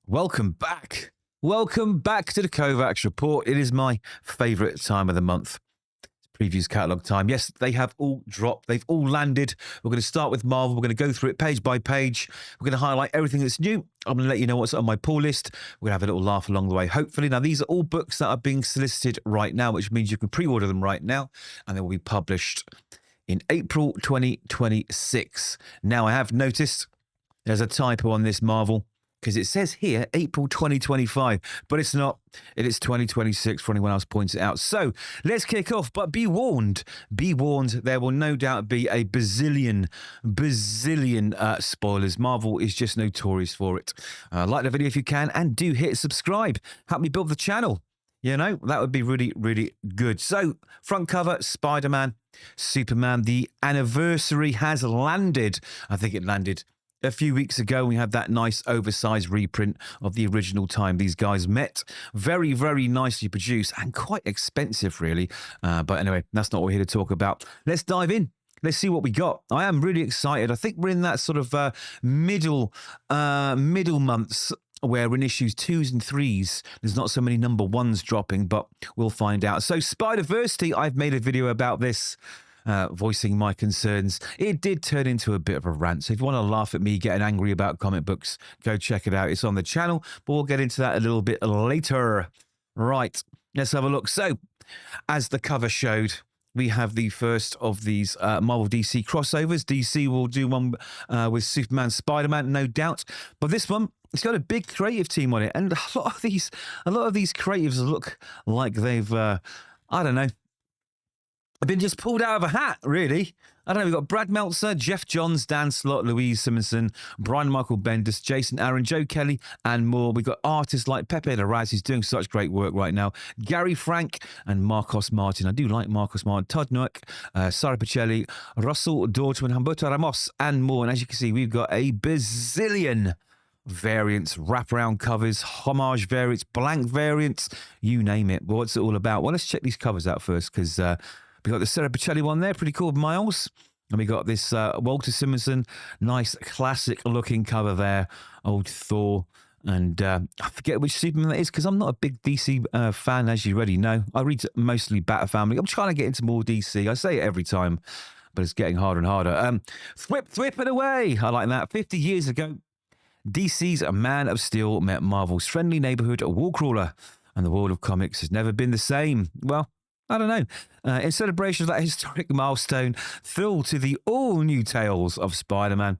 Welcome back. Welcome back to the Kovacs report. It is my favourite time of the month. Previews catalogue time. Yes, they have all dropped. They've all landed. We're going to start with Marvel. We're going to go through it page by page. We're going to highlight everything that's new. I'm going to let you know what's on my pull list. We're going to have a little laugh along the way, hopefully. Now, these are all books that are being solicited right now, which means you can pre-order them right now, and they will be published in April 2026. Now, I have noticed there's a typo on this Marvel, because it says here April 2025, but it's not. It is 2026 for anyone else points it out. So let's kick off, but be warned, there will no doubt be a bazillion spoilers. Marvel is just notorious for it. Like the video if you can, and do hit subscribe. Help me build the channel. You know, that would be really, really good. So, front cover, Spider-Man, Superman. The anniversary has landed. I think it landed a few weeks ago. We had that nice oversized reprint of the original time these guys met. Very, very nicely produced and quite expensive, really. But anyway, that's not what we're here to talk about. Let's dive in. Let's see what we got. I am really excited. I think we're in that sort of middle months where in issues 2s and 3s, there's not so many number 1s dropping, but we'll find out. So Spider-Versity, I've made a video about this, voicing my concerns. It did turn into a bit of a rant, so if you want to laugh at me getting angry about comic books, go check it out. It's on the channel, but we'll get into that a little bit later. Right, let's have a look. So, as the cover showed, we have the first of these Marvel DC crossovers. DC will do one with Superman, Spider-Man, no doubt. But this one, it's got a big creative team on it, and a lot of these creatives look like they've, I don't know, I've been just pulled out of a hat, really. I don't know, we've got Brad Meltzer, Jeff Johns, Dan Slott, Louise Simonson, Brian Michael Bendis, Jason Aaron, Joe Kelly, and more. We've got artists like Pepe Larraz, who's doing such great work right now, Gary Frank, and Marcos Martin. I do like Marcos Martin, Todd Noack, Sara Pichelli, Russell Dortmund, Humberto Ramos, and more. And as you can see, we've got a bazillion variants, wraparound covers, homage variants, blank variants, you name it. But what's it all about? Well, let's check these covers out first, because we got the Sara Pichelli one there, pretty cool, Miles. And we got this Walter Simonson, nice classic looking cover there, old Thor. And I forget which Superman that is, because I'm not a big DC fan, as you already know. I read mostly Bat Family. I'm trying to get into more DC. I say it every time, but it's getting harder and harder. Thwip it away. I like that. 50 years ago, DC's Man of Steel met Marvel's friendly neighborhood Wallcrawler, and the world of comics has never been the same. Well, I don't know. In celebration of that historic milestone, thrill to the all-new tales of Spider-Man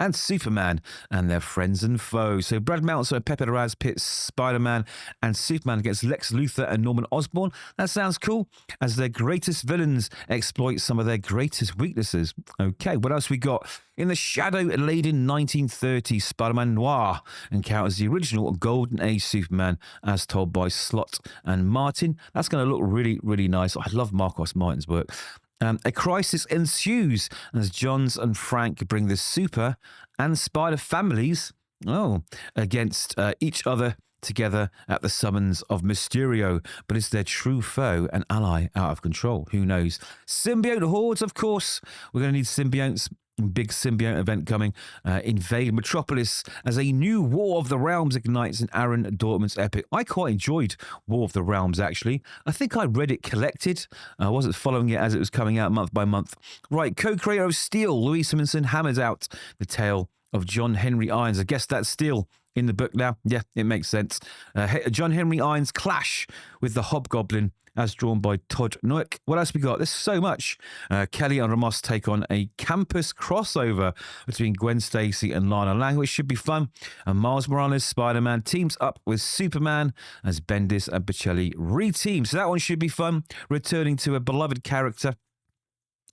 and Superman and their friends and foes. So Brad Meltzer and Pepe Larraz pits Spider-Man and Superman against Lex Luthor and Norman Osborn. That sounds cool, as their greatest villains exploit some of their greatest weaknesses. Okay, what else we got? In the shadow-laden 1930s, Spider-Man Noir encounters the original Golden Age Superman as told by Slott and Martin. That's going to look really, really nice. I love Marcos Martin's work. A crisis ensues as Johns and Frank bring the Super and Spider families against each other together at the summons of Mysterio, but it's their true foe and ally out of control. Who knows? Symbiote hordes, of course. We're going to need symbiontes. Big symbiote event coming. Invade Metropolis as a new War of the Realms ignites in Aaron Dortmund's epic. I quite enjoyed War of the Realms, actually. I think I read it collected. I wasn't following it as it was coming out month by month. Right, co-creator of Steel, Louise Simonson, hammers out the tale of John Henry Irons. I guess that's Steel in the book now. Yeah, it makes sense. John Henry Irons clash with the Hobgoblin, as drawn by Todd Noack. What else we got? There's so much. Kelly and Ramos take on a campus crossover between Gwen Stacy and Lana Lang, which should be fun. And Miles Morales' Spider-Man teams up with Superman as Bendis and Pichelli re-team. So that one should be fun. Returning to a beloved character.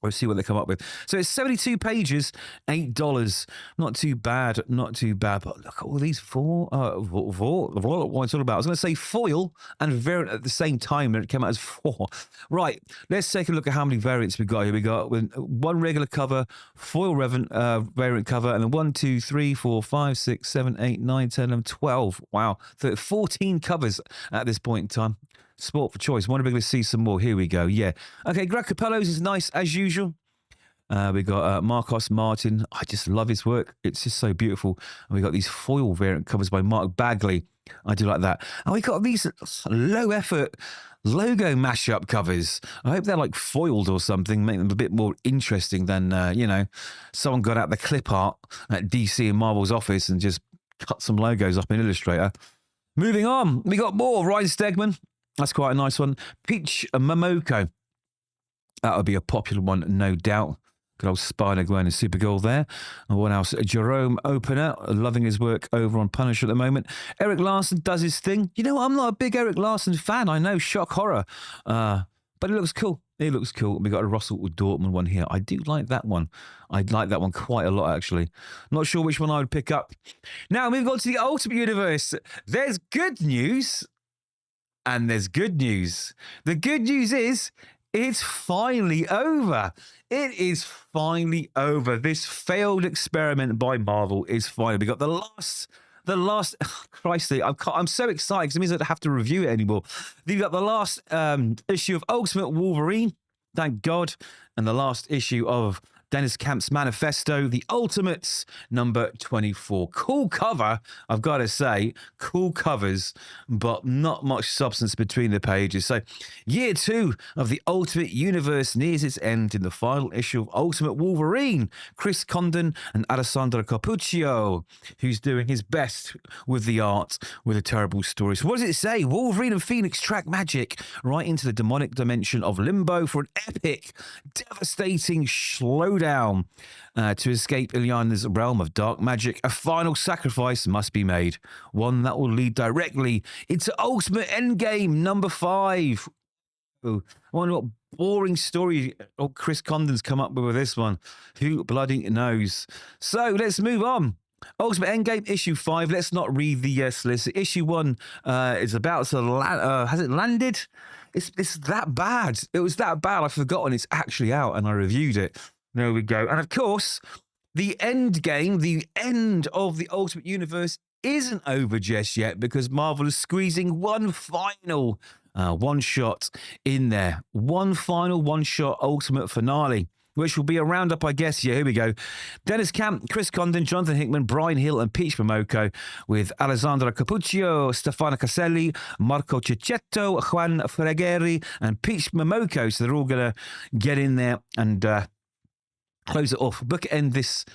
We'll see what they come up with. So it's 72 pages, $8. Not too bad, not too bad. But look at all these what it's all about. I was going to say foil and variant at the same time, and it came out as 4. Right, let's take a look at how many variants we got here. We got one regular cover, foil variant cover, and then 1, 2, 3, 4, 5, 6, 7, 8, 9, 10, and 12. Wow, 14 covers at this point in time. Sport for choice. Want to be able to see some more. Here we go. Yeah. Okay, Greg Capello's is nice as usual. We got Marcos Martin. I just love his work. It's just so beautiful. And we got these foil variant covers by Mark Bagley. I do like that. And we got these low effort logo mashup covers. I hope they're like foiled or something, make them a bit more interesting than, you know, someone got out the clip art at DC and Marvel's office and just cut some logos up in Illustrator. Moving on, we got more Ryan Stegman. That's quite a nice one. Peach Momoko. That would be a popular one, no doubt. Good old Spider-Gwen and Supergirl there. And what else? Jerome Opener, loving his work over on Punisher at the moment. Eric Larson does his thing. You know what? I'm not a big Eric Larson fan. I know, shock horror. But it looks cool. It looks cool. We got a Russell Dortmund one here. I do like that one. I like that one quite a lot, actually. Not sure which one I would pick up. Now, moving on to the Ultimate Universe. There's good news. And there's good news. The good news is it's finally over. It is finally over. This failed experiment by Marvel is finally. We got the last. Christ, I'm so excited because it means I don't have to review it anymore. We've got the last issue of Ultimate Wolverine, thank God, and the last issue of Dennis Camp's Manifesto, The Ultimates, number 24. Cool cover, I've got to say. Cool covers, but not much substance between the pages. So, year 2 of the Ultimate Universe nears its end in the final issue of Ultimate Wolverine. Chris Condon and Alessandro Cappuccio, who's doing his best with the art, with a terrible story. So what does it say? Wolverine and Phoenix track magic right into the demonic dimension of Limbo for an epic, devastating slowdown. To escape Illyana's realm of dark magic, a final sacrifice must be made. One that will lead directly into Ultimate Endgame number 5. Oh, I wonder what boring story Chris Condon's come up with this one. Who bloody knows? So let's move on. Ultimate Endgame issue 5. Let's not read the solicit. Issue 1 is about to land. Has it landed? It's that bad. It was that bad. I've forgotten it's actually out and I reviewed it. There we go. And of course, the end game, the end of the Ultimate Universe isn't over just yet because Marvel is squeezing one final one-shot in there. One final one-shot Ultimate finale, which will be a roundup, I guess. Yeah, here we go. Dennis Camp, Chris Condon, Jonathan Hickman, Brian Hill, and Peach Momoko with Alessandro Cappuccio, Stefano Caselli, Marco Cicchetto, Juan Fregheri, and Peach Momoko. So they're all going to get in there and close it off. Bookend this,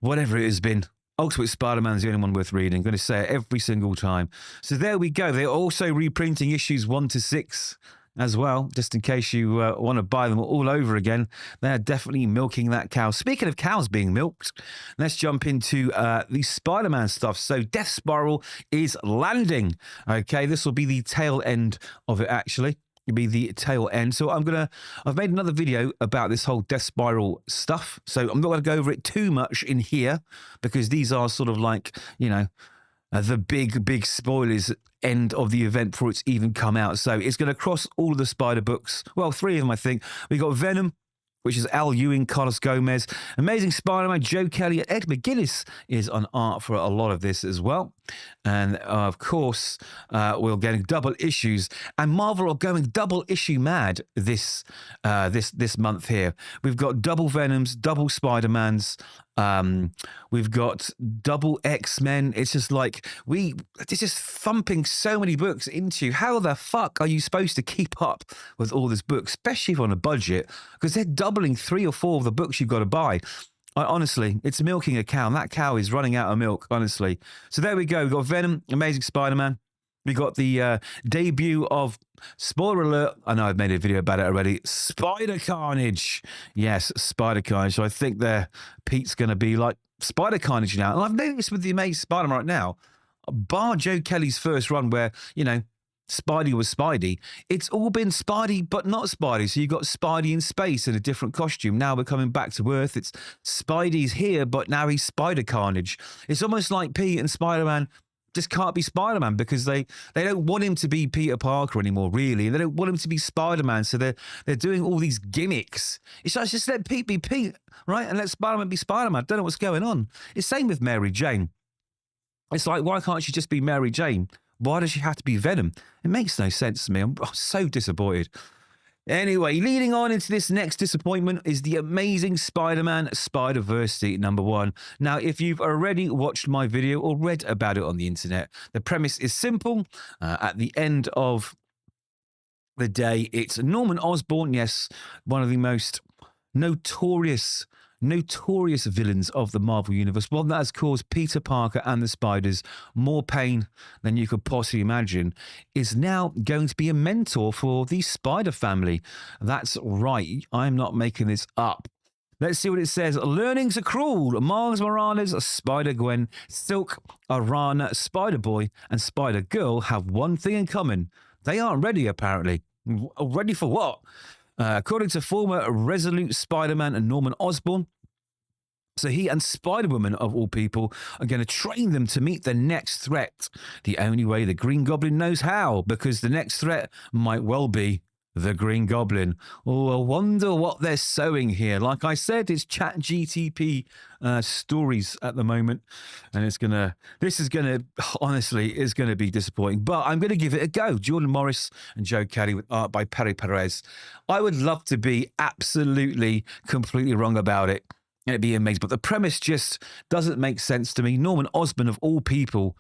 whatever it has been. Ultimate Spider-Man is the only one worth reading. I'm going to say it every single time. So there we go. They're also reprinting issues 1 to 6 as well, just in case you want to buy them all over again. They're definitely milking that cow. Speaking of cows being milked, let's jump into the Spider-Man stuff. So Death Spiral is landing. Okay, this will be the tail end of it, actually. Be the tail end. So I've made another video about this whole Death Spiral stuff. So I'm not going to go over it too much in here because these are sort of like, you know, the big spoilers end of the event before it's even come out. So it's going to cross all of the Spider books. Well, 3 of them, I think. We got Venom, which is Al Ewing, Carlos Gomez, Amazing Spider-Man, Joe Kelly, and Ed McGuinness is on art for a lot of this as well. And of course, we're getting double issues, and Marvel are going double issue mad this month here. We've got double Venoms, double Spider-Mans. We've got double X-Men. It's just like it's just thumping so many books into you. How the fuck are you supposed to keep up with all this book, especially if on a budget? Because they're doubling 3 or 4 of the books you've got to buy. Honestly, it's milking a cow, and that cow is running out of milk, honestly. So there we go. We've got Venom, Amazing Spider-Man. We got the debut of, spoiler alert, I know I've made a video about it already, Spider Carnage. Yes, Spider Carnage. So I think Pete's going to be like Spider Carnage now. And I've noticed with the Amazing Spider-Man right now, bar Joe Kelly's first run where, you know, Spidey was Spidey, it's all been Spidey but not Spidey. So you've got Spidey in space in a different costume. Now we're coming back to Earth. It's Spidey's here, but now he's Spider Carnage. It's almost like Pete and Spider-Man just can't be Spider-Man because they don't want him to be Peter Parker anymore, really. And they don't want him to be Spider-Man, so they're doing all these gimmicks. It's like, just let Pete be Pete, right? And let Spider-Man be Spider-Man. Don't know what's going on. It's same with Mary Jane. It's like, why can't she just be Mary Jane? Why does she have to be Venom? It makes no sense to me. I'm so disappointed. Anyway, leading on into this next disappointment is the Amazing Spider-Man Spider-Verse #1. Now, if you've already watched my video or read about it on the internet, the premise is simple. At the end of the day, it's Norman Osborn, yes, one of the most notorious villains of the Marvel Universe, one that has caused Peter Parker and the Spiders more pain than you could possibly imagine, is now going to be a mentor for the Spider family. That's right, I'm not making this up. Let's see what it says. Learnings are cruel. Miles Morales, Spider-Gwen, Silk, Arana, Spider-Boy, and Spider-Girl have one thing in common. They aren't ready, apparently. Ready for what? According to former Resolute Spider-Man Norman Osborn, so he and Spider-Woman, of all people, are going to train them to meet the next threat. The only way the Green Goblin knows how, because the next threat might well be the Green Goblin. Oh, I wonder what they're sowing here. Like I said, it's ChatGTP stories at the moment, and this is gonna honestly is gonna be disappointing. But I'm gonna give it a go. Jordan Morris and Joe Kelly with art by Perry Perez. I would love to be absolutely, completely wrong about it. It'd be amazing, but the premise just doesn't make sense to me. Norman Osborn, of all people,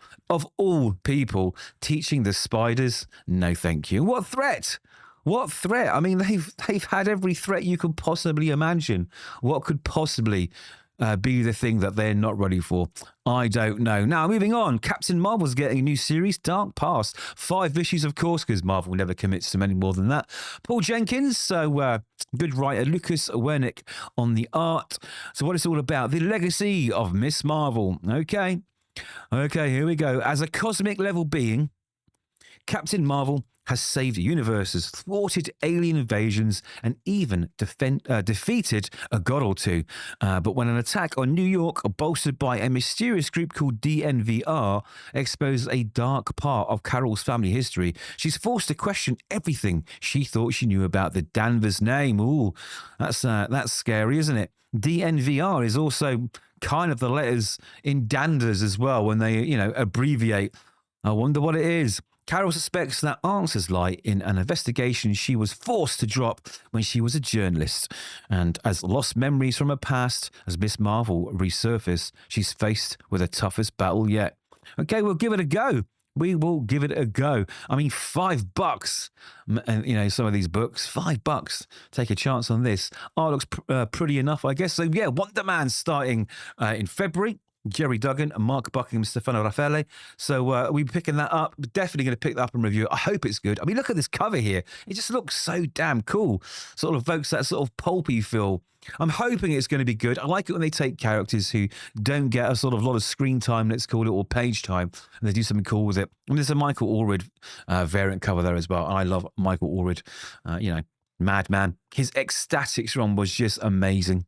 teaching the spiders, no thank you. What threat? What threat? I mean, they've had every threat you could possibly imagine. What could possibly be the thing that they're not ready for? I don't know. Now, moving on. Captain Marvel's getting a new series, Dark Past. 5 issues, of course, because Marvel never commits to many more than that. Paul Jenkins, so good writer. Lucas Wernick on the art. So what it's all about, the legacy of Miss Marvel. Okay, here we go. As a cosmic level being, Captain Marvel has saved universes, thwarted alien invasions, and even defeated a god or two. But when an attack on New York, bolstered by a mysterious group called DNVR, exposes a dark part of Carol's family history, she's forced to question everything she thought she knew about the Danvers name. Ooh, that's scary, isn't it? DNVR is also kind of the letters in Danvers as well when they, abbreviate. I wonder what it is. Carol suspects that answers lie in an investigation she was forced to drop when she was a journalist. And as lost memories from her past as Miss Marvel resurface, she's faced with the toughest battle yet. Okay, we'll give it a go. We will give it a go. I mean, $5. And, some of these books, $5. Take a chance on this. Art looks pretty enough, I guess. So, yeah, Wonder Man starting in February. Jerry Duggan and Mark Buckingham, Stefano Raffaele. So we're picking that up. We're definitely going to pick that up and review it. I hope it's good. I mean, look at this cover here. It just looks so damn cool. Sort of evokes that sort of pulpy feel. I'm hoping it's going to be good. I like it when they take characters who don't get a sort of lot of screen time, let's call it, or page time, and they do something cool with it. I mean, there's a Michael Allred variant cover there as well. I love Michael Allred. Madman. His Ecstatics run was just amazing.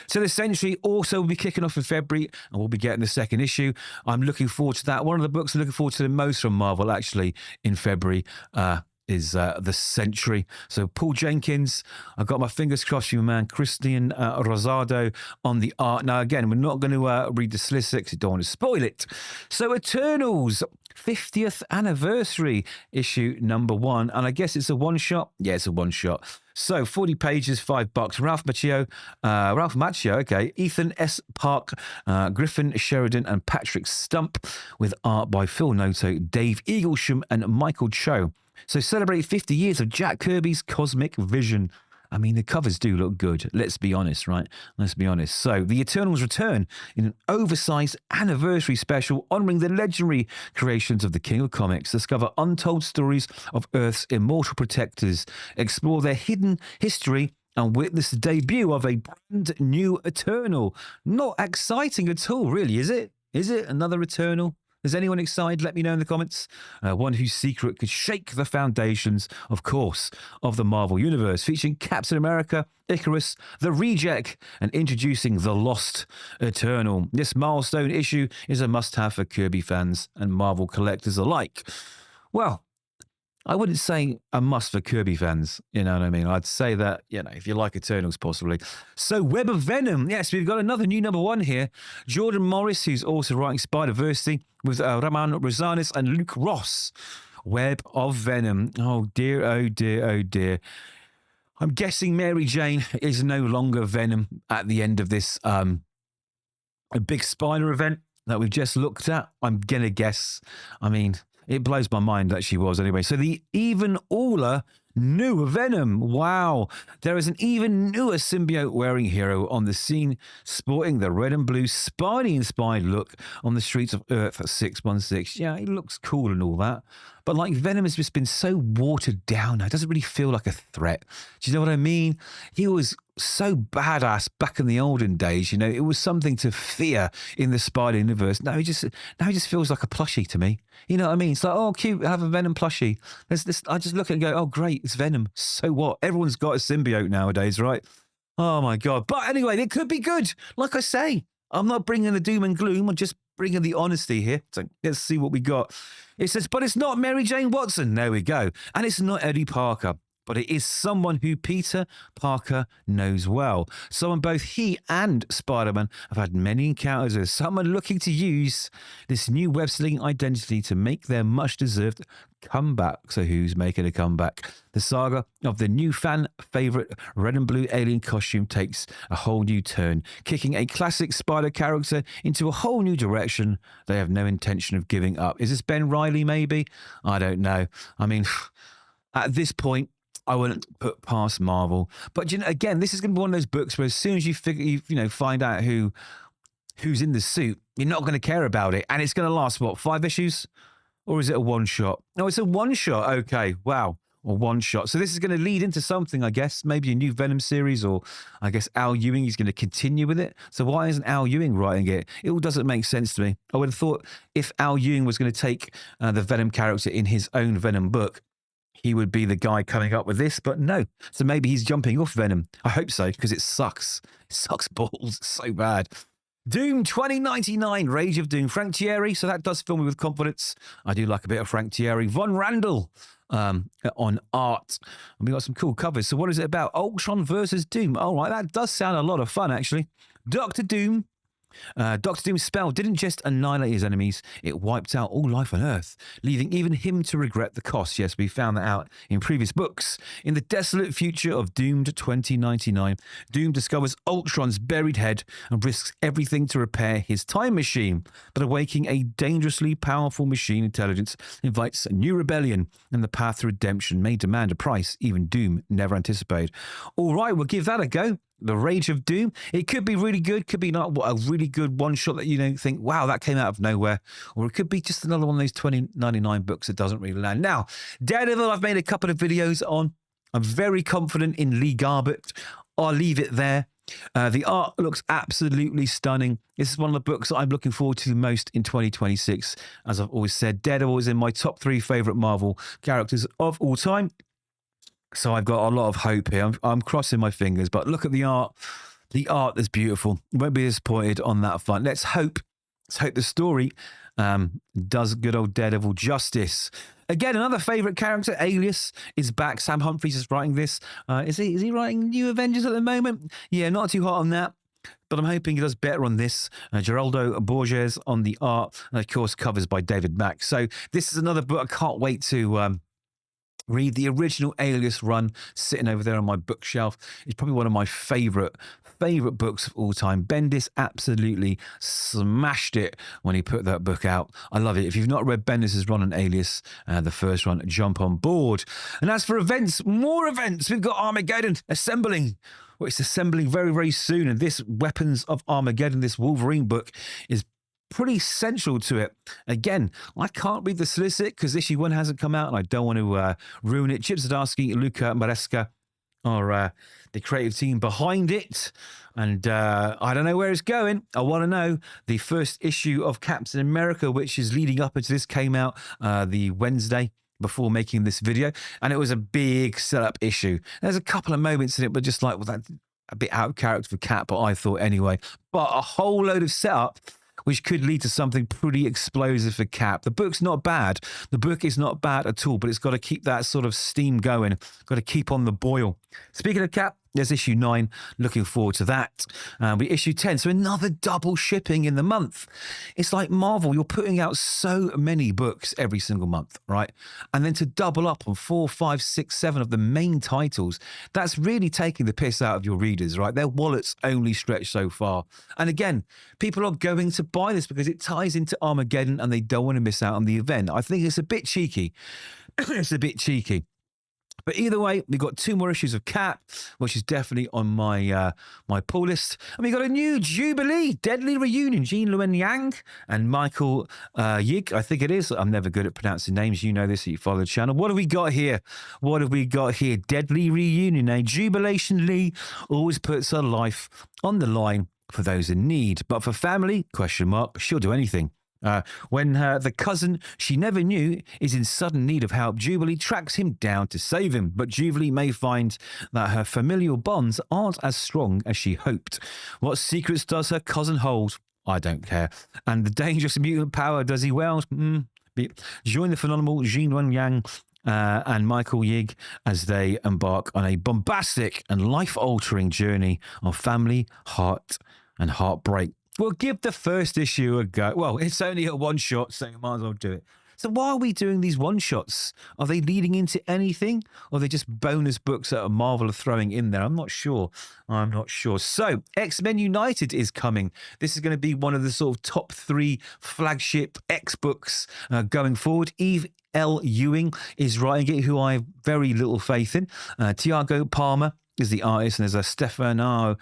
So the Century also will be kicking off in February, and we'll be getting the second issue. I'm looking forward to that. One of the books I'm looking forward to the most from Marvel, actually, in February is The Century. So Paul Jenkins, I've got my fingers crossed for you, man. Christian Rosado on the art. Now, again, we're not going to read the solicit because you don't want to spoil it. So Eternals, 50th anniversary, issue #1. And I guess it's a one-shot. Yeah, it's a one-shot. So 40 pages, $5. Ralph Macchio, okay. Ethan S. Park, Griffin Sheridan, and Patrick Stump, with art by Phil Noto, Dave Eaglesham, and Michael Cho. So celebrate 50 years of Jack Kirby's cosmic vision. I mean, the covers do look good. Let's be honest, right? Let's be honest. So, the Eternals return in an oversized anniversary special honoring the legendary creations of the King of Comics. Discover untold stories of Earth's immortal protectors. Explore their hidden history and witness the debut of a brand new Eternal. Not exciting at all, really, is it? Is it another Eternal? Is anyone excited? Let me know in the comments. One whose secret could shake the foundations, of course, of the Marvel Universe, featuring Captain America, Icarus, the Reject, and introducing the Lost Eternal. This milestone issue is a must-have for Kirby fans and Marvel collectors alike. Well, I wouldn't say a must for Kirby fans, you know what I mean? I'd say that, if you like Eternals, possibly. So, Web of Venom. Yes, we've got another new #1 here. Jordan Morris, who's also writing Spider-Verse with Raman Rosanes and Luke Ross. Web of Venom. Oh dear, oh dear, oh dear. I'm guessing Mary Jane is no longer Venom at the end of this a big spider event that we've just looked at. I'm gonna guess. I mean, it blows my mind that she was anyway. So the even Aller new Venom. Wow. There is an even newer symbiote-wearing hero on the scene, sporting the red and blue Spidey-inspired look on the streets of Earth 616. Yeah, he looks cool and all that. But like Venom has just been so watered down now. It doesn't really feel like a threat. Do you know what I mean? He was so badass back in the olden days. You know, it was something to fear in the Spider universe. Now he just feels like a plushie to me. You know what I mean? It's like, oh, cute, I have a Venom plushie. I just look at it and go, oh, great, it's Venom. So what? Everyone's got a symbiote nowadays, right? Oh my God. But anyway, it could be good. Like I say, I'm not bringing the doom and gloom. I'm just bringing the honesty here. So let's see what we got. It says, but it's not Mary Jane Watson. There we go. And it's not Eddie Parker. But it is someone who Peter Parker knows well. Someone both he and Spider-Man have had many encounters with. Someone looking to use this new web-slinging identity to make their much-deserved comeback. So who's making a comeback? The saga of the new fan-favourite red and blue alien costume takes a whole new turn, kicking a classic Spider character into a whole new direction they have no intention of giving up. Is this Ben Reilly, maybe? I don't know. I mean, at this point, I wouldn't put past Marvel. But you know, again, this is going to be one of those books where as soon as you find out who's in the suit, you're not going to care about it. And it's going to last, what, 5 issues? Or is it a one-shot? No, it's a one-shot. Okay, wow. A one-shot. So this is going to lead into something, I guess. Maybe a new Venom series, or I guess Al Ewing is going to continue with it. So why isn't Al Ewing writing it? It all doesn't make sense to me. I would have thought if Al Ewing was going to take the Venom character in his own Venom book, he would be the guy coming up with this, but no. So maybe he's jumping off Venom. I hope so, because it sucks. It sucks balls. It's so bad. Doom 2099, Rage of Doom. Frank Thierry, so that does fill me with confidence. I do like a bit of Frank Thierry. Von Randall on art. And we got some cool covers. So what is it about? Ultron versus Doom. All right, that does sound a lot of fun, actually. Dr. Doom. Dr. Doom's spell didn't just annihilate his enemies, it wiped out all life on Earth, leaving even him to regret the cost. Yes, we found that out in previous books. In the desolate future of Doomed 2099, Doom discovers Ultron's buried head and risks everything to repair his time machine. But awakening a dangerously powerful machine intelligence invites a new rebellion, and the path to redemption may demand a price even Doom never anticipated. All right, we'll give that a go. The Rage of Doom. It could be really good. Could be not a really good one shot that you don't think, wow, that came out of nowhere. Or it could be just another one of those 2099 books that doesn't really land. Now, Daredevil, I've made a couple of videos on. I'm very confident in Lee Garbett. I'll leave it there. The art looks absolutely stunning. This is one of the books that I'm looking forward to most in 2026. As I've always said, Daredevil is in my top 3 favourite Marvel characters of all time. So I've got a lot of hope here. I'm crossing my fingers, but look at the art. The art is beautiful. Won't be disappointed on that front. Let's hope the story does good old Daredevil justice. Again, another favourite character, Alias, is back. Sam Humphries is writing this. Is he writing New Avengers at the moment? Yeah, not too hot on that. But I'm hoping he does better on this. Geraldo Borges on the art. And, of course, covers by David Mack. So this is another book I can't wait to read. The original Alias run sitting over there on my bookshelf. It's probably one of my favourite books of all time. Bendis absolutely smashed it when he put that book out. I love it. If you've not read Bendis's run on Alias, the first one, jump on board. And as for events, more events. We've got Armageddon assembling. Well, it's assembling very, very soon. And this Weapons of Armageddon, this Wolverine book, is pretty central to it. Again, I can't read the solicit because issue 1 hasn't come out and I don't want to ruin it. Chip Zdarsky, Luca Maresca are the creative team behind it. And I don't know where it's going. I want to know. The first issue of Captain America, which is leading up into this, came out the Wednesday before making this video. And it was a big setup issue. There's a couple of moments in it, but just like, well, that's a bit out of character for Cap, but I thought anyway. But a whole load of setup which could lead to something pretty explosive for Cap. The book's not bad. The book is not bad at all, but it's got to keep that sort of steam going. Got to keep on the boil. Speaking of Cap, There's issue 9. Looking forward to that. We issue 10. So another double shipping in the month. It's like Marvel. You're putting out so many books every single month, right? And then to double up on 4, 5, 6, 7 of the main titles, that's really taking the piss out of your readers, right? Their wallets only stretch so far. And again, people are going to buy this because it ties into Armageddon and they don't want to miss out on the event. I think it's a bit cheeky. It's a bit cheeky. But either way, we've got 2 more issues of Cap, which is definitely on my my pull list. And we got a new Jubilee, Deadly Reunion, Jean Luen Yang and Michael Yig, I think it is. I'm never good at pronouncing names. You know this, you follow the channel. What have we got here? What have we got here? Deadly Reunion. A Jubilation Lee always puts her life on the line for those in need. But for family, question mark, she'll do anything. When the cousin she never knew is in sudden need of help, Jubilee tracks him down to save him. But Jubilee may find that her familial bonds aren't as strong as she hoped. What secrets does her cousin hold? I don't care. And the dangerous mutant power does he wield? Join the phenomenal Jean Luen Yang and Michael Yig as they embark on a bombastic and life-altering journey of family, heart, and heartbreak. We'll give the first issue a go. Well, it's only a one-shot, so you might as well do it. So why are we doing these one-shots? Are they leading into anything? Or are they just bonus books that Marvel are throwing in there? I'm not sure. I'm not sure. So, X-Men United is coming. This is going to be one of the sort of top 3 flagship X books going forward. Eve L. Ewing is writing it, who I have very little faith in. Tiago Palmer is the artist, and there's a Stefano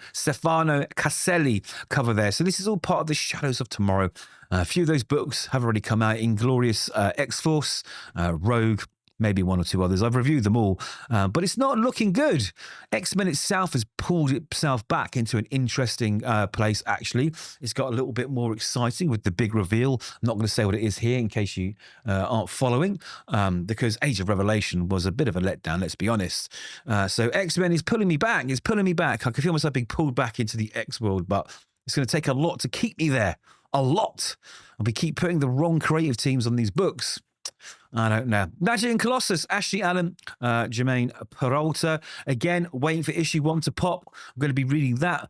Caselli cover there. So this is all part of the Shadows of Tomorrow. A few of those books have already come out. Inglorious X-Force, Rogue, maybe 1 or 2 others. I've reviewed them all, but it's not looking good. X-Men itself has pulled itself back into an interesting place, actually. It's got a little bit more exciting with the big reveal. I'm not going to say what it is here in case you aren't following, because Age of Revelation was a bit of a letdown, let's be honest. So X-Men is pulling me back. It's pulling me back. I can feel myself being pulled back into the X world, but it's going to take a lot to keep me there. A lot. And we keep putting the wrong creative teams on these books. I don't know. Magic and Colossus, Ashley Allen, Jermaine Peralta. Again, waiting for issue 1 to pop. I'm going to be reading that.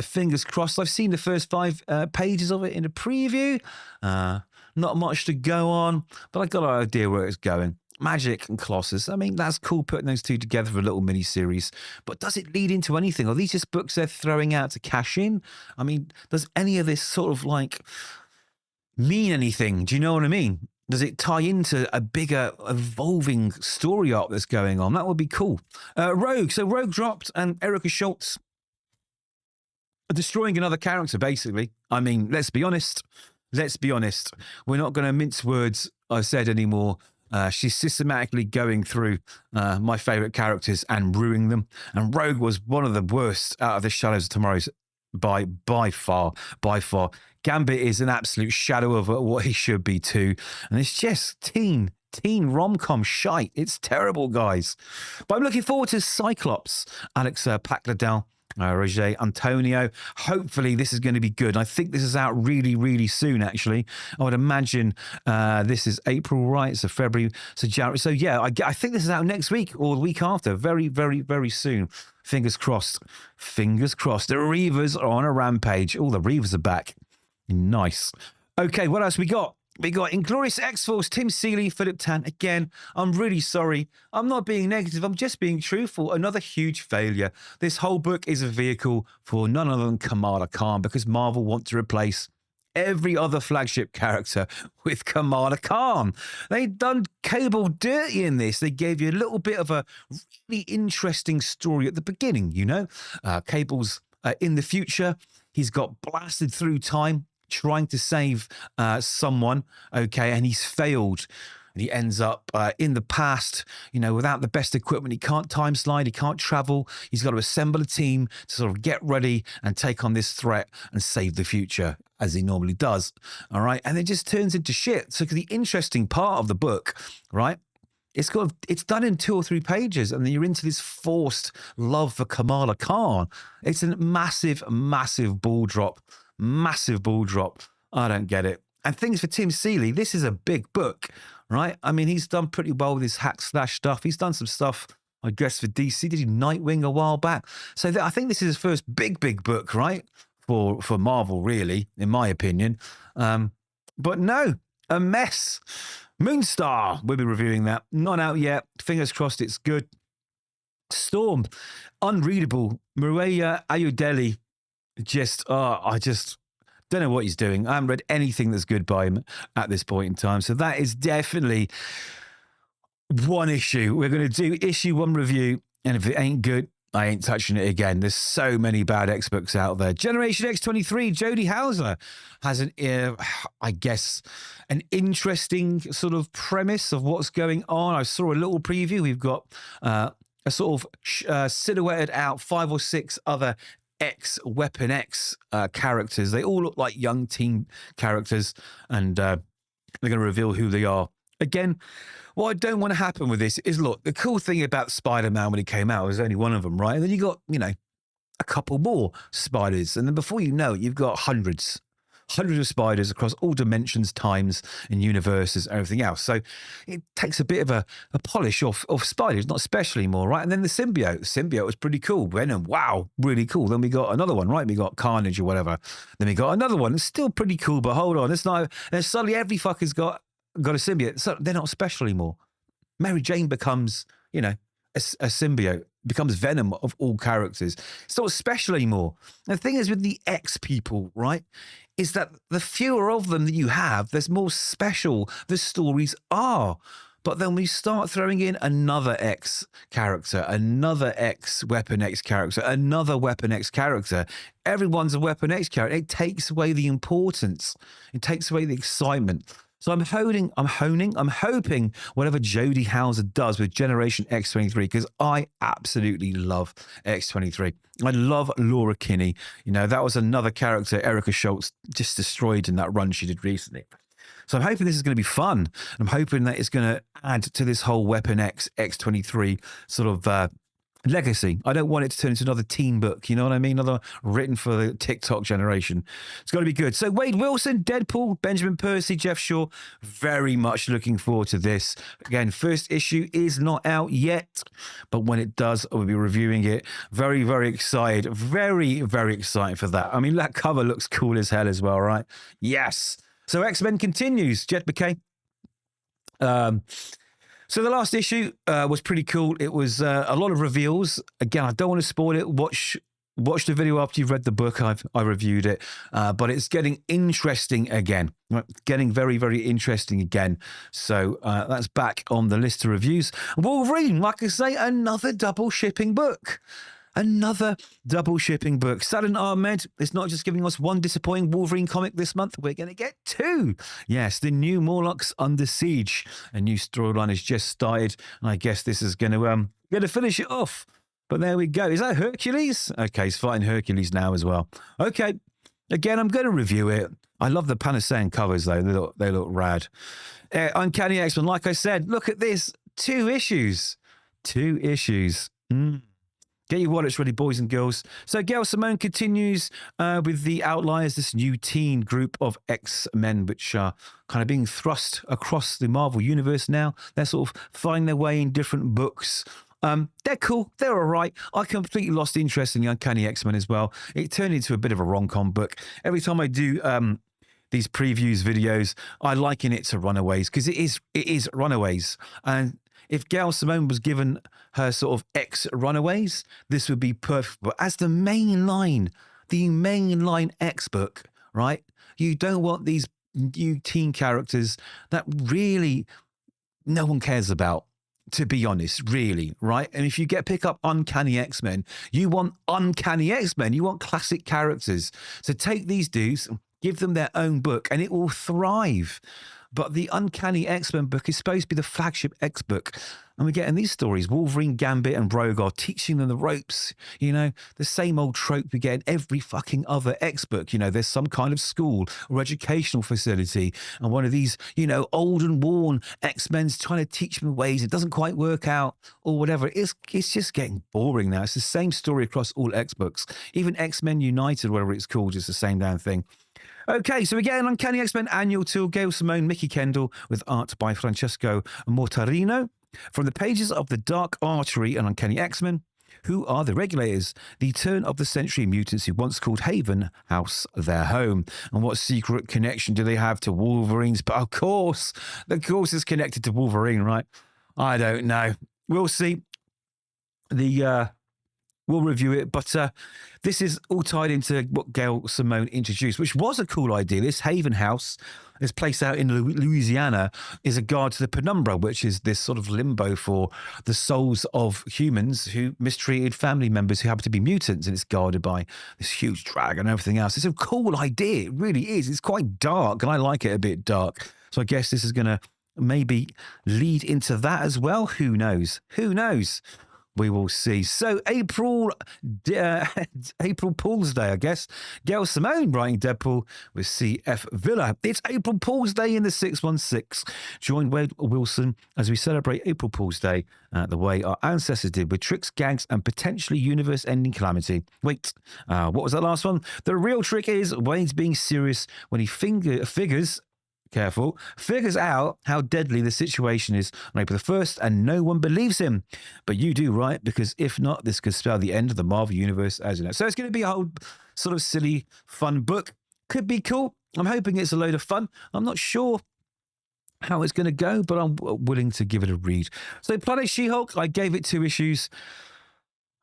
Fingers crossed. I've seen the first 5 pages of it in a preview. Not much to go on, but I got an idea where it's going. Magic and Colossus. I mean, that's cool putting those 2 together for a little mini-series. But does it lead into anything? Are these just books they're throwing out to cash in? I mean, does any of this sort of like mean anything? Do you know what I mean? Does it tie into a bigger, evolving story arc that's going on? That would be cool. Rogue. So Rogue dropped, and Erica Schultz destroying another character, basically. I mean, let's be honest. Let's be honest. We're not going to mince words, I said, anymore. She's systematically going through my favourite characters and ruining them. And Rogue was one of the worst out of the Shadows of Tomorrow's by far. Gambit is an absolute shadow of what he should be too. And it's just teen rom-com shite. It's terrible, guys. But I'm looking forward to Cyclops, Alex Pacladel, Roger Antonio. Hopefully this is going to be good. I think this is out really, really soon, actually. I would imagine this is April, right? So February, so January. So yeah, I think this is out next week or the week after. Very, very, very soon. Fingers crossed. Fingers crossed. The Reavers are on a rampage. Oh, the Reavers are back. Nice. Okay, what else we got? We got Inglorious X-Force, Tim Seeley, Philip Tan. Again, I'm really sorry. I'm not being negative. I'm just being truthful. Another huge failure. This whole book is a vehicle for none other than Kamala Khan, because Marvel want to replace every other flagship character with Kamala Khan. They've done Cable dirty in this. They gave you a little bit of a really interesting story at the beginning, you know? Cable's in the future. He's got blasted through time trying to save someone, okay, and he's failed. And he ends up in the past, you know, without the best equipment. He can't time slide, he can't travel. He's got to assemble a team to sort of get ready and take on this threat and save the future, as he normally does, all right? And it just turns into shit. So the interesting part of the book, right, it's done in 2 or 3 pages, and then you're into this forced love for Kamala Khan. It's a massive, massive ball drop. Massive ball drop. I don't get it. And things for Tim Seeley, this is a big book, right? I mean, he's done pretty well with his hack slash stuff. He's done some stuff I guess, for DC. Did he Nightwing a while back? So I think this is his first big book, right? For Marvel, really, in my opinion. But no, a mess. Moonstar, we'll be reviewing that. Not out yet. Fingers crossed it's good. Storm, unreadable. Maria Ayodele, I just don't know what he's doing. I haven't read anything that's good by him at this point in time. So that is definitely one issue. We're going to do issue 1 review. And if it ain't good, I ain't touching it again. There's so many bad X books out there. Generation X23, Jody Hauser has I guess, an interesting sort of premise of what's going on. I saw a little preview. We've got a sort of silhouetted out 5 or 6 other Weapon X characters. They all look like young teen characters, and they're going to reveal who they are. Again, what I don't want to happen with this is, look, the cool thing about Spider-Man when he came out was only one of them, right? And then you got, a couple more spiders. And then before you know it, you've got hundreds of spiders across all dimensions, times, and universes, and everything else. So it takes a bit of a polish off spiders, not especially more, right? And then the symbiote. The symbiote was pretty cool. Venom, wow, really cool. Then we got another one, right? We got Carnage or whatever. Then we got another one. It's still pretty cool, but hold on. It's not. And suddenly every fucker's got a symbiote. So they're not special anymore. Mary Jane becomes, a symbiote. Becomes Venom of all characters. It's not special anymore. And the thing is with the X people, right, is that the fewer of them that you have, there's more special the stories are. But then we start throwing in another X character, another Weapon X character, another Weapon X character. Everyone's a Weapon X character. It takes away the importance. It takes away the excitement. So I'm hoping whatever Jody Hauser does with Generation X23, because I absolutely love X23. I love Laura Kinney. That was another character Erica Schultz just destroyed in that run she did recently. So I'm hoping this is going to be fun. I'm hoping that it's going to add to this whole Weapon X, X23 sort of legacy. I don't want it to turn into another teen book, you know what I mean? Another written for the TikTok generation. It's got to be good. So Wade Wilson, Deadpool, Benjamin Percy, Jeff Shaw, very much looking forward to this. Again, first issue is not out yet, but when it does, I'll be reviewing it. Very, very excited. Very, very excited for that. I mean, that cover looks cool as hell as well, right? Yes. So X-Men continues. Jet McKay. So the last issue was pretty cool. It was a lot of reveals. Again, I don't want to spoil it. Watch the video after you've read the book. I reviewed it. But it's getting interesting again. Right? Getting very, very interesting again. So that's back on the list of reviews. Wolverine, like I say, another double shipping book. Another double shipping book. Saladin Ahmed is not just giving us one disappointing Wolverine comic this month. We're going to get 2. Yes, the new Morlocks Under Siege. A new storyline has just started. And I guess this is going to finish it off. But there we go. Is that Hercules? Okay, he's fighting Hercules now as well. Okay. Again, I'm going to review it. I love the Panacean covers, though. They look rad. Uncanny X-Men, like I said, look at this. 2 issues. 2 issues. Get your wallets ready, boys and girls. So Gail Simone continues with the Outliers, this new teen group of X-Men, which are kind of being thrust across the Marvel Universe now. They're sort of finding their way in different books. They're cool. They're all right. I completely lost interest in the Uncanny X-Men as well. It turned into a bit of a rom-com book. Every time I do these previews videos, I liken it to Runaways because it is Runaways. And if Gail Simone was given her sort of X-Runaways, this would be perfect. But as the mainline X book, right? You don't want these new teen characters that really no one cares about, to be honest, really, right? And if you pick up Uncanny X-Men, you want Uncanny X-Men. You want classic characters. So take these dudes, give them their own book, and it will thrive. But the Uncanny X-Men book is supposed to be the flagship X book. And we're getting these stories. Wolverine, Gambit, and Rogue are teaching them the ropes. The same old trope we get in every fucking other X book. There's some kind of school or educational facility. And one of these, old and worn X-Men's trying to teach them ways. It doesn't quite work out or whatever. It's just getting boring now. It's the same story across all X books. Even X-Men United, whatever it's called, is the same damn thing. Okay, so we get an Uncanny X-Men annual tour. Gail Simone, Mickey Kendall, with art by Francesco Mortarino. From the pages of The Dark Artery and Uncanny X-Men, who are the regulators? The turn-of-the-century mutants who once called Haven House their home. And what secret connection do they have to Wolverine's? But of course it's connected to Wolverine, right? I don't know. We'll see. We'll review it, but this is all tied into what Gail Simone introduced, which was a cool idea. This Haven House is placed out in Louisiana, is a guard to the penumbra, which is this sort of limbo for the souls of humans who mistreated family members who happen to be mutants, and it's guarded by this huge dragon and everything else. It's a cool idea. It really is. It's quite dark, and I like it a bit dark. So I guess this is going to maybe lead into that as well. Who knows? Who knows? We will see. So April Fool's Day, I guess. Gail Simone writing Deadpool with C.F. Villa. It's April Fool's Day in the 616. Join Wade Wilson as we celebrate April Fool's Day the way our ancestors did, with tricks, gags, and potentially universe-ending calamity. Wait, what was that last one? The real trick is Wade's being serious when he figures out how deadly the situation is on April the 1st, and no one believes him. But you do, right? Because if not, this could spell the end of the Marvel Universe as you know. So it's going to be a whole sort of silly, fun book. Could be cool. I'm hoping it's a load of fun. I'm not sure how it's going to go, but I'm willing to give it a read. So Planet She-Hulk, I gave it 2 issues.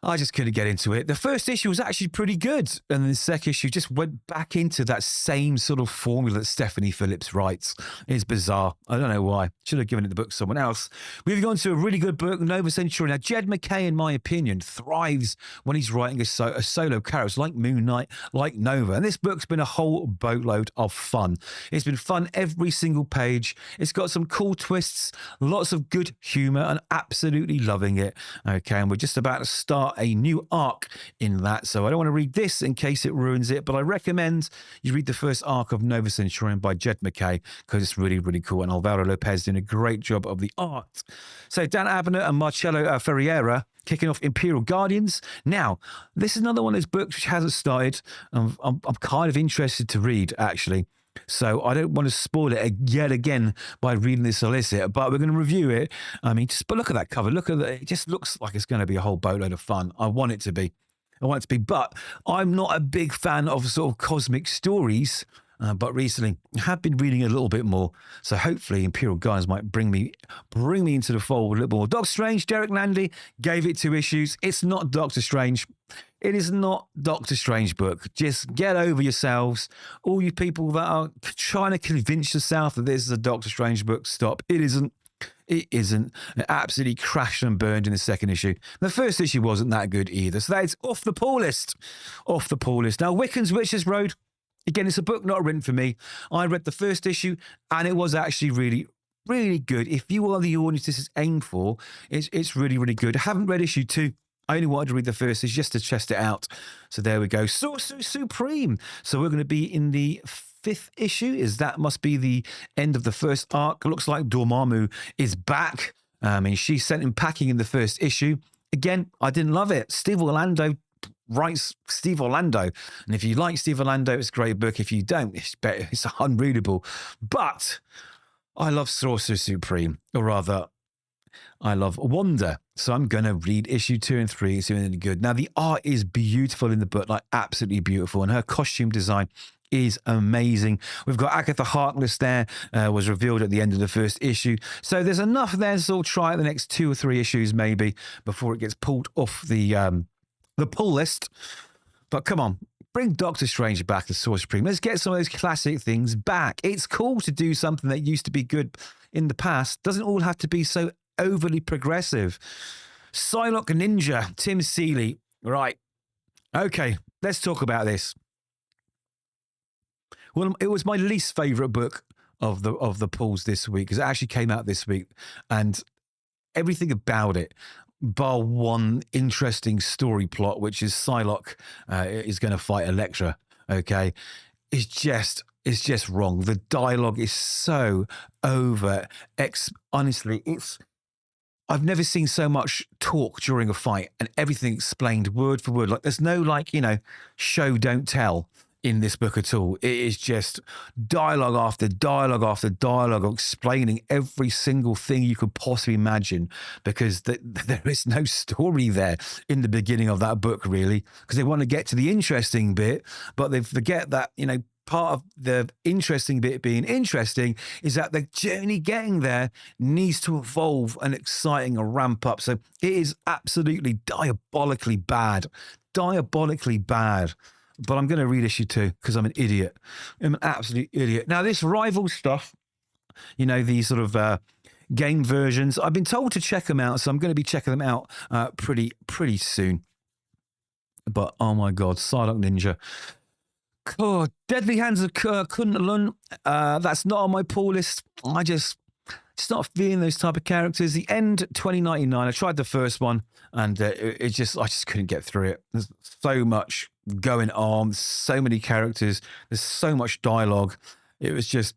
I just couldn't get into it. The first issue was actually pretty good. And then the second issue just went back into that same sort of formula that Stephanie Phillips writes. It's bizarre. I don't know why. Should have given it the book to someone else. Moving on to a really good book, Nova Centurion. Now, Jed MacKay, in my opinion, thrives when he's writing a solo character like Moon Knight, like Nova. And this book's been a whole boatload of fun. It's been fun every single page. It's got some cool twists, lots of good humour, and absolutely loving it. Okay, and we're just about to start a new arc in that, so I don't want to read this in case it ruins it, but I recommend you read the first arc of Nova Centurion by Jed MacKay because it's really, really cool, and Alvaro Lopez doing a great job of the art. So Dan Abnett and Marcelo Ferreira kicking off Imperial Guardians. Now, this is another one of those books which hasn't started. I'm kind of interested to read, actually. So I don't want to spoil it yet again by reading this solicit, but we're going to review it. I mean, but look at that cover. Look at that. It just looks like it's going to be a whole boatload of fun. I want it to be. But I'm not a big fan of sort of cosmic stories. But recently I have been reading a little bit more. So hopefully Imperial Guardians might bring me into the fold a little more. Doctor Strange, Derek Landy gave it 2 issues. It's not Doctor Strange. It is not Doctor Strange book. Just get over yourselves. All you people that are trying to convince yourself that this is a Doctor Strange book, stop. It isn't. It isn't. It absolutely crashed and burned in the second issue. The first issue wasn't that good either. So that's off the pull list. Off the pull list. Now, Wiccan's Witches Road. Again, it's a book not written for me. I read the first issue and it was actually really, really good. If you are the audience this is aimed for, it's really, really good. I haven't read issue 2. I only wanted to read the first issue just to test it out. So there we go. Sorcerer Supreme. So we're going to be in the 5th issue. That must be the end of the first arc. It looks like Dormammu is back. And she sent him packing in the first issue. Again, I didn't love it. Steve Orlando writes Steve Orlando. And if you like Steve Orlando, it's a great book. If you don't, it's better. It's unreadable. But I love Sorcerer Supreme, or rather, I love Wanda. So I'm going to read issue 2 and 3. It's really good. Now, the art is beautiful in the book, like absolutely beautiful. And her costume design is amazing. We've got Agatha Harkness there, was revealed at the end of the first issue. So there's enough there to sort of try out the next 2 or 3 issues maybe before it gets pulled off the pull list. But come on, bring Doctor Strange back to Sorcerer Supreme. Let's get some of those classic things back. It's cool to do something that used to be good in the past. Doesn't all have to be so overly progressive. Psylocke Ninja, Tim Seeley. Right. Okay, let's talk about this. Well, it was my least favourite book of the pulls this week because it actually came out this week, and everything about it, bar one interesting story plot, which is Psylocke is going to fight Elektra. Okay, it's just wrong. The dialogue is so over. Honestly, I've never seen so much talk during a fight and everything explained word for word. Like there's no show don't tell in this book at all. It is just dialogue after dialogue after dialogue, explaining every single thing you could possibly imagine, because there is no story there in the beginning of that book, really, because they want to get to the interesting bit, but they forget that, part of the interesting bit being interesting is that the journey getting there needs to evolve and exciting and ramp up. So it is absolutely diabolically bad. But I'm going to read issue 2 because I'm an idiot. I'm an absolute idiot. Now, this rival stuff, these sort of game versions, I've been told to check them out, so I'm going to be checking them out pretty soon. But, oh my God, Psylocke Ninja. God, Deadly Hands of Kunlun. That's not on my pull list. I just not feeling those type of characters. The End 2099. I tried the first one, and I just couldn't get through it. There's so much going on, so many characters. There's so much dialogue. It was just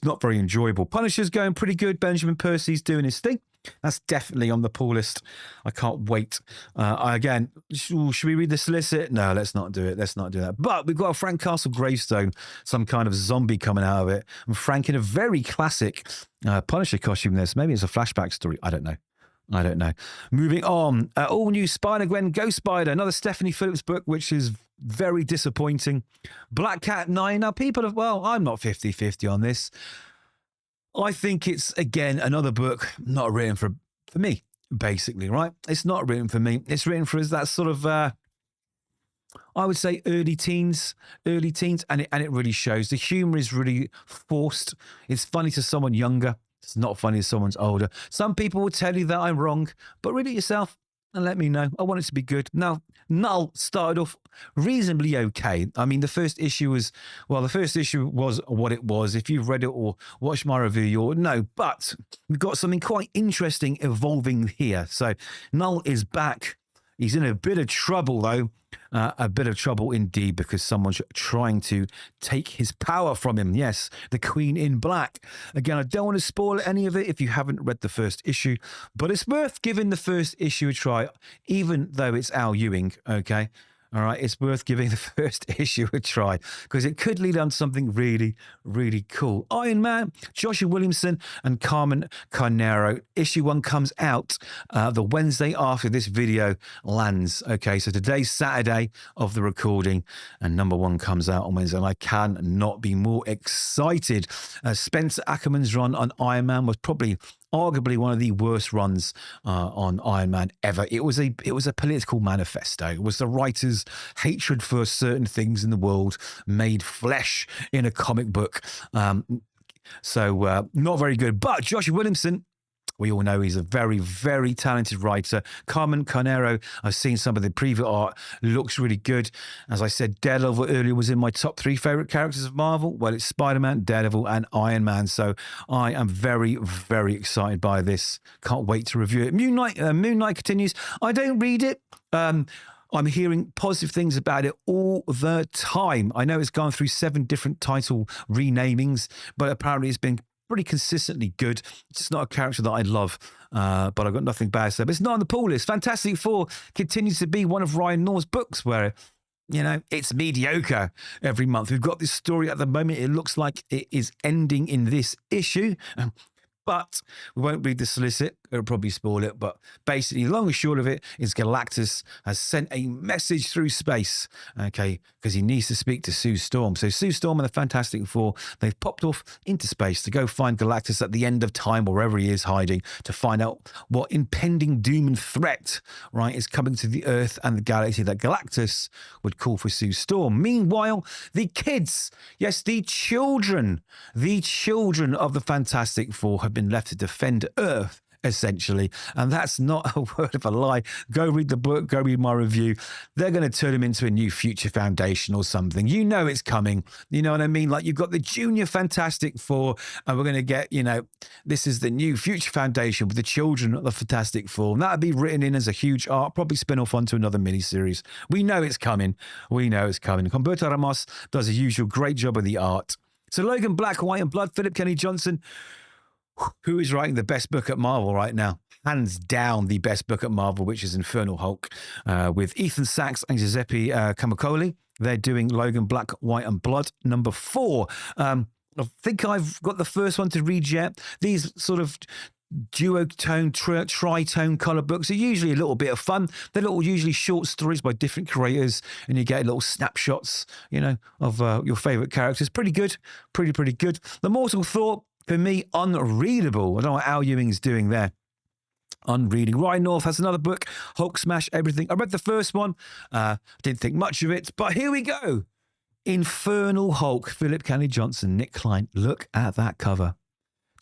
not very enjoyable. Punisher's going pretty good. Benjamin Percy's doing his thing. That's definitely on the pull list. I can't wait. Again, should we read the solicit? No, let's not do it. Let's not do that. But we've got a Frank Castle gravestone, some kind of zombie coming out of it. And Frank in a very classic Punisher costume there. So maybe it's a flashback story. I don't know. Moving on. All new Spider-Gwen, Ghost Spider, another Stephanie Phillips book, which is very disappointing. Black Cat 9. Now, I'm not 50-50 on this. I think it's, again, another book not written for me, basically, right? It's not written for me. It's written for us, that sort of, I would say early teens, and it really shows. The humor is really forced. It's funny to someone younger. It's not funny to someone older. Some people will tell you that I'm wrong, but read it yourself and let me know. I want it to be good. Now, Null started off reasonably okay. I mean, the first issue was what it was. If you've read it or watched my review, you'll know. But we've got something quite interesting evolving here. So Null is back. He's in a bit of trouble, though. A bit of trouble indeed, because someone's trying to take his power from him. Yes, the Queen in Black. Again, I don't want to spoil any of it if you haven't read the first issue, but it's worth giving the first issue a try, even though it's Al Ewing, okay? All right, it's worth giving the first issue a try because it could lead on to something really, really cool. Iron Man, Joshua Williamson and Carmen Carnero. Issue 1 comes out the Wednesday after this video lands. Okay, so today's Saturday of the recording, and number 1 comes out on Wednesday, and I cannot be more excited. Spencer Ackerman's run on Iron Man was probably arguably one of the worst runs on Iron Man ever. It was a political manifesto. It was the writer's hatred for certain things in the world made flesh in a comic book. So not very good. But Joshua Williamson, we all know he's a very, very talented writer. Carmen Carnero, I've seen some of the preview art, looks really good. As I said, Daredevil earlier was in my top 3 favorite characters of Marvel. Well, it's Spider-Man, Daredevil, and Iron Man. So I am very, very excited by this. Can't wait to review it. Moon Knight continues. I don't read it. I'm hearing positive things about it all the time. I know it's gone through 7 different title renamings, but apparently it's been pretty consistently good. It's just not a character that I love, but I've got nothing bad to say. But it's not on the pull list. Fantastic Four continues to be one of Ryan North's books where, it's mediocre every month. We've got this story at the moment. It looks like it is ending in this issue. But we won't read the solicit. It'll probably spoil it. But basically, long and short of it is Galactus has sent a message through space, okay, because he needs to speak to Sue Storm. So Sue Storm and the Fantastic Four, they've popped off into space to go find Galactus at the end of time, wherever he is hiding, to find out what impending doom and threat, right, is coming to the Earth and the galaxy that Galactus would call for Sue Storm. Meanwhile, the kids, yes, the children of the Fantastic Four have been left to defend Earth, essentially. And that's not a word of a lie. Go read the book, go read my review. They're going to turn him into a new Future Foundation or something. You know it's coming. You know what I mean? Like, you've got the Junior Fantastic Four, and we're going to get, this is the new Future Foundation with the children of the Fantastic Four. And that'll be written in as a huge arc, probably spin off onto another miniseries. We know it's coming. Humberto Ramos does a usual great job of the art. So Logan Black, White and Blood, Philip Kenny Johnson, who is writing the best book at Marvel right now? hands down the best book at Marvel, which is Infernal Hulk, with Ethan Sachs and Giuseppe Camicoli. They're doing Logan Black, White and Blood, number 4. I think I've got the first one to read yet. These sort of duotone, tritone color books are usually a little bit of fun. They're usually short stories by different creators, and you get little snapshots, of your favorite characters. Pretty good, pretty good. The Mortal Thought, for me, unreadable. I don't know what Al Ewing's doing there. Unreading. Ryan North has another book, Hulk Smash Everything. I read the first one. Didn't think much of it, but here we go. Infernal Hulk, Philip Kennedy Johnson, Nick Klein. Look at that cover.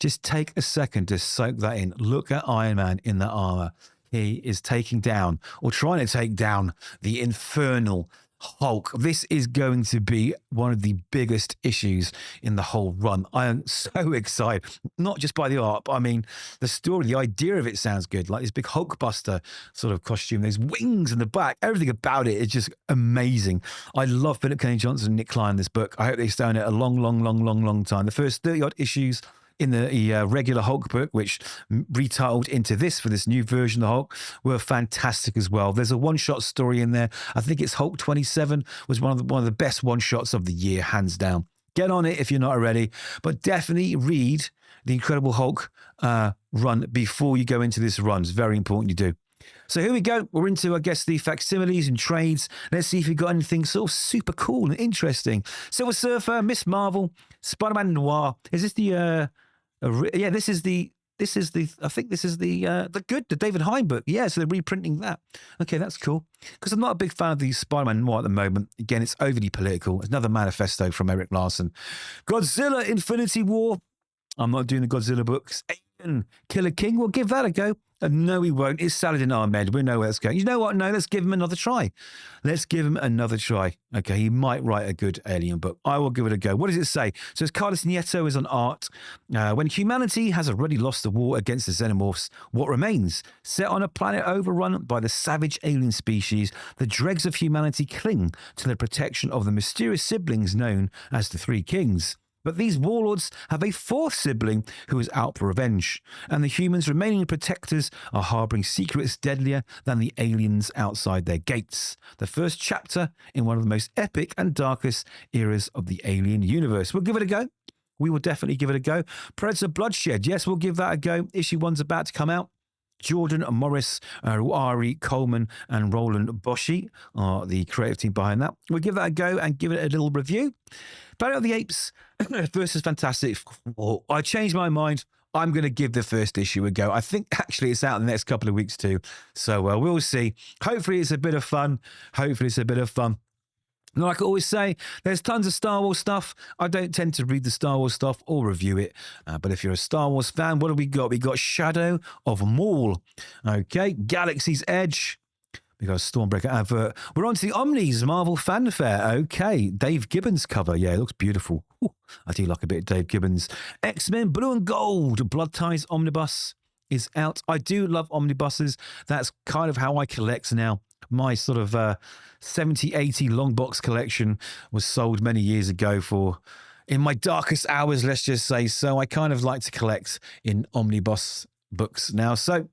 Just take a second to soak that in. Look at Iron Man in that armor. He is taking down, or trying to take down, the Infernal Hulk. This is going to be one of the biggest issues in the whole run. I am so excited, not just by the art, but I mean, the story, the idea of it sounds good. Like this big Hulkbuster sort of costume, there's wings in the back, everything about it is just amazing. I love Philip Kennedy Johnson and Nick Klein in this book. I hope they stay on it a long time. The first 30-odd issues in the regular Hulk book, which retitled into this for this new version of Hulk, were fantastic as well. There's a one-shot story in there. I think it's Hulk 27 was one of the best one-shots of the year, hands down. Get on it if you're not already, but definitely read the Incredible Hulk run before you go into this run. It's very important you do. So here we go. We're into, I guess, the facsimiles and trades. Let's see if we've got anything sort of super cool and interesting. Silver Surfer, Miss Marvel, Spider-Man Noir. Is this the... yeah, this is the I think this is the David Hein book. Yeah, so they're reprinting that. Okay, that's cool. Because I'm not a big fan of the Spider-Man Noir at the moment. Again, it's overly political. It's another manifesto from Eric Larson. Godzilla Infinity War. I'm not doing the Godzilla books. Alien Killer King. We'll give that a go. No, we won't. It's Saladin Ahmed. We know where it's going. You know what? No, let's give him another try. Let's give him another try. Okay, he might write a good alien book. I will give it a go. What does it say? So it's Carlos Nieto is on art. When humanity has already lost the war against the xenomorphs, what remains? Set on a planet overrun by the savage alien species, the dregs of humanity cling to the protection of the mysterious siblings known as the Three Kings. But these warlords have a fourth sibling who is out for revenge, and the humans remaining protectors are harboring secrets deadlier than the aliens outside their gates. The first chapter in one of the most epic and darkest eras of the alien universe. We'll give it a go. We will definitely give it a go. Predator Bloodshed. Yes, we'll give that a go. Issue 1's about to come out. Jordan Morris, Ari Coleman, and Roland Boschi are the creative team behind that. We'll give that a go and give it a little review. Planet of the Apes versus Fantastic Four. I changed my mind. I'm going to give the first issue a go. I think actually it's out in the next couple of weeks too. So we'll see. Hopefully it's a bit of fun. Like I always say, there's tons of Star Wars stuff. I don't tend to read the Star Wars stuff or review it. But if you're a Star Wars fan, what have we got? We got Shadow of Maul. Okay, Galaxy's Edge. We got a Stormbreaker advert. We're on to the Omnis Marvel Fanfare. Okay, Dave Gibbons cover. Yeah, it looks beautiful. Ooh, I do like a bit of Dave Gibbons. X-Men Blue and Gold. Blood Ties Omnibus is out. I do love omnibuses. That's kind of how I collect now. My sort of 70, 80 long box collection was sold many years ago for, in my darkest hours, let's just say. So I kind of like to collect in omnibus books now. So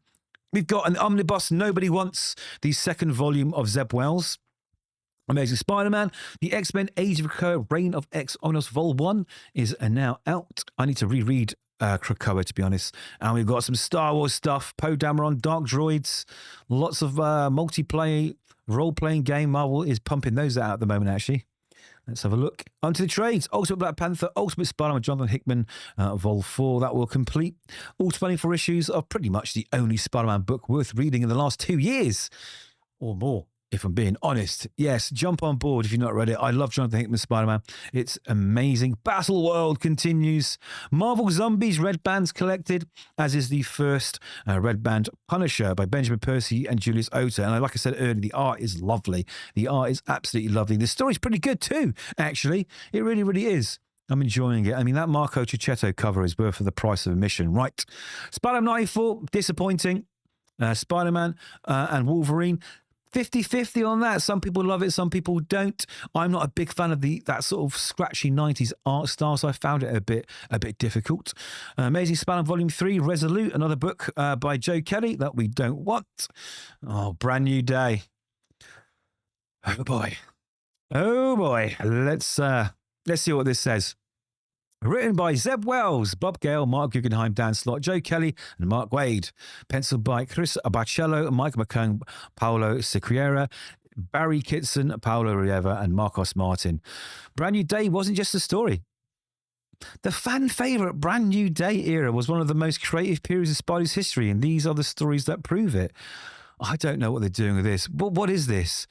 we've got an omnibus nobody wants, the second volume of Zeb Wells. Amazing Spider-Man, the X-Men Age of Krakoa, Reign of X Omnibus Vol 1 is now out. I need to reread Krakoa, to be honest. And we've got some Star Wars stuff, Poe Dameron, Dark Droids, lots of multiplayer role-playing game. Marvel is pumping those out at the moment, actually. Let's have a look. Onto the trades. Ultimate Black Panther, Ultimate Spider-Man, Jonathan Hickman, Vol 4. That will complete. All 24 issues are pretty much the only Spider-Man book worth reading in the last 2 years or more. If I'm being honest. Yes, jump on board if you've not read it. I love Jonathan Hickman's Spider-Man. It's amazing. Battle World continues. Marvel Zombies Red Bands collected, as is the first Red Band Punisher by Benjamin Percy and Julius Ota. And like I said earlier, the art is lovely. The art is absolutely lovely. The story's pretty good too, actually. It really, really is. I'm enjoying it. I mean, that Marco Cicchetto cover is worth the price of admission, right? Spider-Man 94, disappointing. Spider-Man and Wolverine. 50-50 on that. Some people love it, some people don't. I'm not a big fan of that sort of scratchy 90s art style, so I found it a bit difficult. Amazing Spider-Man Volume 3, Resolute, another book by Joe Kelly that we don't want. Oh, Brand New Day. Oh boy. Oh boy. Let's see what this says. Written by Zeb Wells, Bob Gale, Mark Guggenheim, Dan Slott, Joe Kelly, and Mark Waid. Penciled by Chris Abacello, Mike McCone, Paolo Siqueira, Barry Kitson, Paolo Rieva, and Marcos Martin. Brand New Day wasn't just a story. The fan favourite Brand New Day era was one of the most creative periods of Spidey's history, and these are the stories that prove it. I don't know what they're doing with this. But what is this?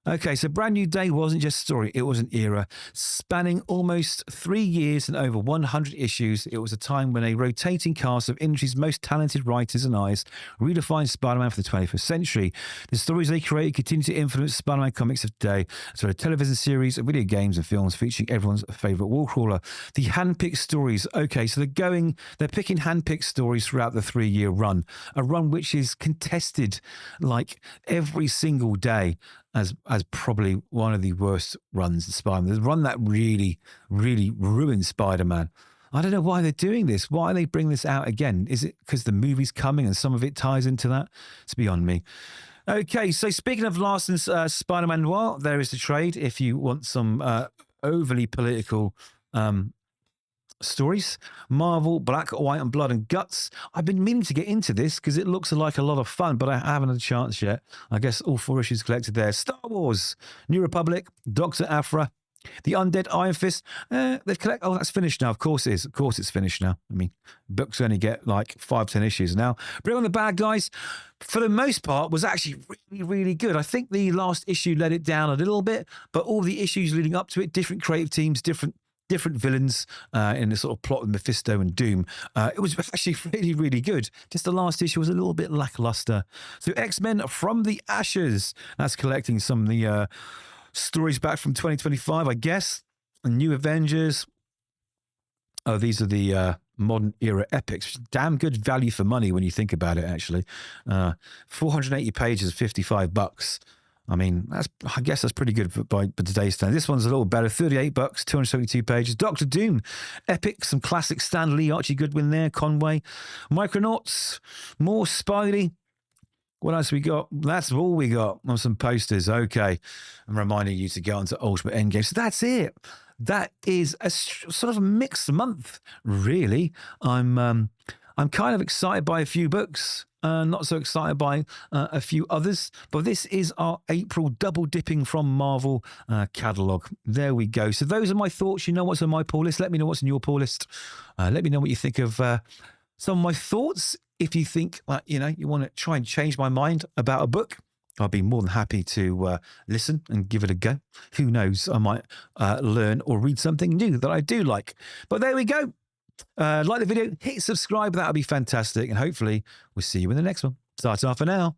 Okay, so Brand New Day wasn't just a story, it was an era spanning almost 3 years and over 100 issues. It was a time when a rotating cast of industry's most talented writers and eyes redefined Spider-Man for the 21st century. The stories they created continue to influence Spider-Man comics of today, as well as television series, video games and films featuring everyone's favourite wallcrawler. The hand-picked stories. Okay, so they're picking hand-picked stories throughout the 3-year run, a run which is contested like every single day as probably one of the worst runs in Spider-Man. The run that really, really ruined Spider-Man. I don't know why they're doing this. Why are they bringing this out again? Is it because the movie's coming and some of it ties into that? It's beyond me. Okay, so speaking of Larson's Spider-Man Noir, there is the trade if you want some overly political stories. Marvel, Black, White and Blood and Guts. I've been meaning to get into this because it looks like a lot of fun, but I haven't had a chance yet. I guess all 4 issues collected there. Star Wars, New Republic, Dr. Aphra, The Undead Iron Fist. Oh, that's finished now. Of course it is. Of course it's finished now. I mean, books only get like 5-10 issues now. Bring on the Bad Guys, for the most part, was actually really, really good. I think the last issue let it down a little bit, but all the issues leading up to it, different creative teams, different villains in the sort of plot with Mephisto and Doom. It was actually really, really good. Just the last issue was a little bit lackluster. So X-Men From the Ashes. That's collecting some of the stories back from 2025, I guess. New Avengers. Oh, these are the modern era epics. Damn good value for money when you think about it, actually. 480 pages, $55. I mean, I guess that's pretty good by today's standards. This one's a little better, $38, 272 pages. Doctor Doom, epic, some classic Stan Lee, Archie Goodwin there, Conway. Micronauts, more Spidey. What else we got? That's all we got on some posters. Okay, I'm reminding you to go on to Ultimate Endgame. So that's it. That is a sort of a mixed month, really. I'm kind of excited by a few books. Not so excited by a few others, but this is our April double dipping from Marvel catalogue. There we go. So those are my thoughts. You know what's on my pull list. Let me know what's on your pull list. Let me know what you think of some of my thoughts. If you think you want to try and change my mind about a book, I'll be more than happy to listen and give it a go. Who knows? I might learn or read something new that I do like. But there we go. Like the video, hit subscribe. That would be fantastic. And hopefully we'll see you in the next one. Ta-ta for now.